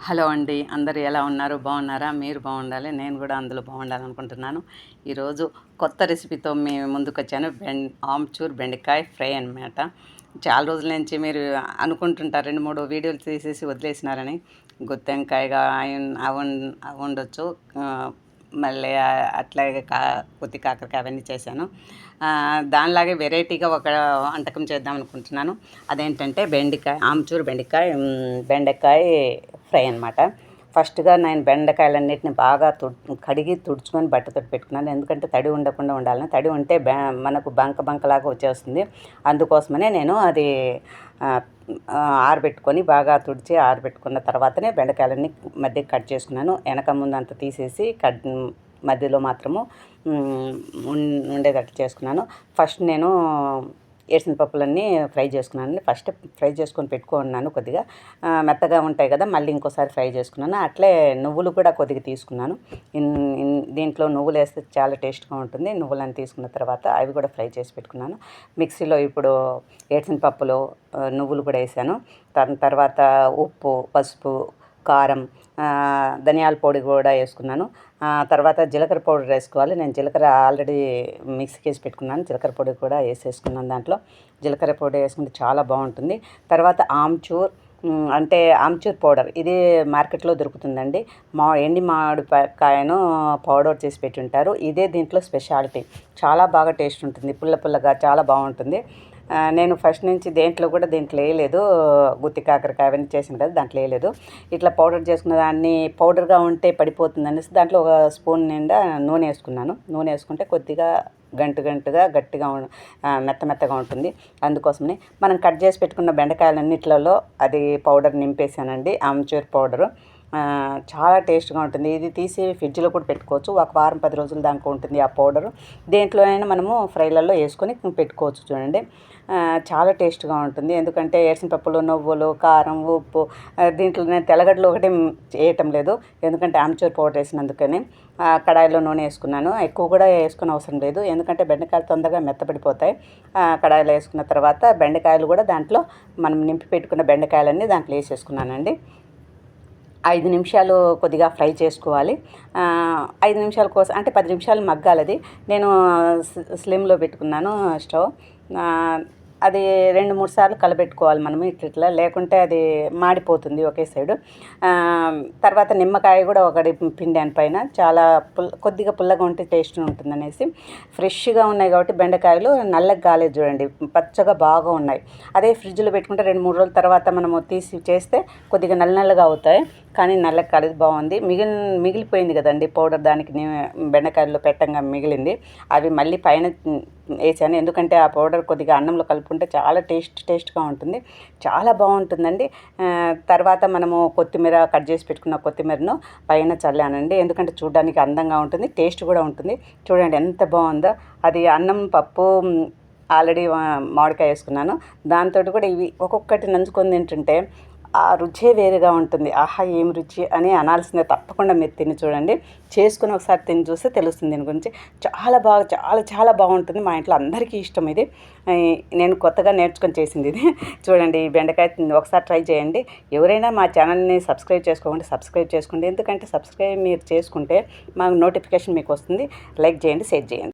Hello అండి, అందరూ ఎలా ఉన్నారు? బాగున్నారా? మీరు బాగుండాలి, నేను కూడా అందులో బాగుండాలనుకుంటున్నాను. ఈరోజు కొత్త రెసిపీతో మీ ముందుకు వచ్చాను. ఆమ్చూర్ బెండకాయ ఫ్రై అన్నమాట. చాలా రోజుల నుంచి మీరు అనుకుంటుంటారు, 2-3 వీడియోలు తీసేసి వదిలేసినారని. గుత్తొంకాయగా అవి ఉండొచ్చు, మళ్ళీ అట్లాగే కొద్ది కాకరకాయ అవన్నీ చేశాను. దానిలాగే వెరైటీగా ఒక వంటకం చేద్దాం అనుకుంటున్నాను. అదేంటంటే ఆమ్చూర్ బెండకాయ ఫ్రై అనమాట. ఫస్ట్గా నేను బెండకాయలన్నిటిని బాగా కడిగి తుడుచుకొని బట్టతో పెట్టుకున్నాను. ఎందుకంటే తడి ఉండకుండా ఉండాలని. తడి ఉంటే మనకు బంకలాగా వచ్చేస్తుంది. అందుకోసమనే నేను అది ఆరబెట్టుకొని బాగా తుడిచి ఆరబెట్టుకున్న తర్వాతనే బెండకాయలన్నీ మధ్యకి కట్ చేసుకున్నాను. వెనక ముందు అంతా తీసేసి మధ్యలో మాత్రము ఉండేటట్టు చేసుకున్నాను. ఫస్ట్ నేను వేసిన పప్పులన్నీ ఫ్రై చేసుకున్నాను. ఫస్ట్ ఫ్రై చేసుకొని పెట్టుకున్నాను. కొద్దిగా మెత్తగా ఉంటాయి కదా, మళ్ళీ ఇంకోసారి ఫ్రై చేసుకున్నాను. అట్లే నువ్వులు కూడా కొద్దిగా తీసుకున్నాను. దీంట్లో నువ్వులు వేస్తే చాలా టేస్ట్గా ఉంటుంది. నువ్వులను తీసుకున్న తర్వాత అవి కూడా ఫ్రై చేసి పెట్టుకున్నాను. మిక్సీలో ఇప్పుడు వేసిన పప్పులో నువ్వులు కూడా వేసాను. దాని తర్వాత ఉప్పు, పసుపు, కారం, ధనియాల పొడి కూడా వేసుకున్నాను. తర్వాత జీలకర్ర పౌడర్ వేసుకోవాలి. నేను జీలకర్ర ఆల్రెడీ మిక్సీకి వేసి పెట్టుకున్నాను. జీలకర్ర పొడి కూడా వేసేసుకున్నాను. దాంట్లో జీలకర్ర పొడి వేసుకుంటే చాలా బాగుంటుంది. తర్వాత ఆమ్చూర్ పౌడర్, ఇది మార్కెట్లో దొరుకుతుందండి. ఎండి మామిడికాయను పౌడర్ చేసి పెట్టుంటారు. ఇదే దీంట్లో స్పెషాలిటీ. చాలా బాగా టేస్ట్ ఉంటుంది. పుల్లగా చాలా బాగుంటుంది. నేను ఫస్ట్ నుంచి దీంట్లో వేయలేదు. గుత్తి కాకరకాయ అవన్నీ చేసింది కదా, దాంట్లో వేయలేదు. ఇట్లా పౌడర్ చేసుకున్న దాన్ని పౌడర్గా ఉంటే పడిపోతుంది అనేసి దాంట్లో ఒక స్పూన్ నిండా నూనె వేసుకున్నాను. నూనె వేసుకుంటే కొద్దిగా గంటుగా గట్టిగా మెత్తగా ఉంటుంది. అందుకోసమని మనం కట్ చేసి పెట్టుకున్న బెండకాయలన్నిట్లలో అది పౌడర్ నింపేసానండి. ఆమ్చూర్ పౌడరు చాలా టేస్ట్గా ఉంటుంది. ఇది తీసి ఫ్రిడ్జ్లో కూడా పెట్టుకోవచ్చు. ఒక వారం 10 రోజుల దాకా ఉంటుంది ఆ పౌడరు. దేంట్లోనైనా మనము ఫ్రైలలో వేసుకొని పెట్టుకోవచ్చు. చూడండి, చాలా టేస్ట్గా ఉంటుంది. ఎందుకంటే వేసిన పప్పులు, నువ్వులు, కారం, ఉప్పు, దీంట్లో నేను తెల్లగడ్డలు ఒకటి వేయటం లేదు. ఎందుకంటే ఆమ్చూర్ పౌడర్ వేసినందుకని. కడాయిలో నూనె వేసుకున్నాను. ఎక్కువ కూడా వేసుకునే అవసరం లేదు, ఎందుకంటే బెండకాయలు తొందరగా మెత్తపడిపోతాయి. కడాయిలో వేసుకున్న తర్వాత బెండకాయలు కూడా దాంట్లో మనం నింపి పెట్టుకున్న బెండకాయలన్నీ దాంట్లో వేసేసుకున్నానండి. 5 నిమిషాలు కొద్దిగా ఫ్రై చేసుకోవాలి. 5 నిమిషాల కోసం అంటే 10 నిమిషాలు మగ్గాలది. నేను స్లిమ్లో పెట్టుకున్నాను స్టవ్. అది 2-3 సార్లు కలబెట్టుకోవాలి మనము ఇట్లా, లేకుంటే అది మాడిపోతుంది ఒకే సైడు. తర్వాత నిమ్మకాయ కూడా ఒకటి పిండాను పైన. చాలా కొద్దిగా పుల్లగా ఉంటే టేస్ట్ ఉంటుంది అనేసి. ఫ్రెష్గా ఉన్నాయి కాబట్టి బెండకాయలు నల్లగా కాలేదు చూడండి, పచ్చగా బాగా ఉన్నాయి. అదే ఫ్రిడ్జ్లో పెట్టుకుంటే 2-3 రోజుల తర్వాత మనము తీసి చేస్తే కొద్దిగా నల్లగా అవుతాయి. కానీ నల్లగా కాలేదు, బాగుంది. మిగిలిపోయింది కదండి పౌడర్, దానికి బెండకాయల్లో పెట్టంగా మిగిలింది. అవి మళ్ళీ పైన వేసాను. ఎందుకంటే ఆ పౌడర్ కొద్దిగా అన్నంలో కలుపుకుంటే చాలా టేస్ట్గా ఉంటుంది. చాలా బాగుంటుందండి. తర్వాత మనము కొత్తిమీర కట్ చేసి పెట్టుకున్న కొత్తిమీరను పైన చల్లానండి. ఎందుకంటే చూడడానికి అందంగా ఉంటుంది, టేస్ట్ కూడా ఉంటుంది. చూడండి ఎంత బాగుందో. అది అన్నం, పప్పు, ఆల్రెడీ మామిడికాయ వేసుకున్నాను. దాంతో కూడా ఇవి ఒక్కొక్కటి నంచుకొని తింటుంటే ఆ రుచే వేరుగా ఉంటుంది. ఆహా, ఏం రుచి అని అనాల్సిందే. తప్పకుండా మీరు తిని చూడండి. చేసుకుని ఒకసారి తిని చూస్తే తెలుస్తుంది దీని గురించి. చాలా బాగుంటుంది. మా ఇంట్లో అందరికీ ఇష్టం ఇది. నేను కొత్తగా నేర్చుకొని చేసింది ఇది. చూడండి, ఈ బెండకాయ ఒకసారి ట్రై చేయండి. ఎవరైనా మా ఛానల్ని సబ్స్క్రైబ్ చేసుకోండి. ఎందుకంటే సబ్స్క్రైబ్ మీరు చేసుకుంటే మాకు నోటిఫికేషన్ మీకు వస్తుంది. లైక్ చేయండి, షేర్ చేయండి.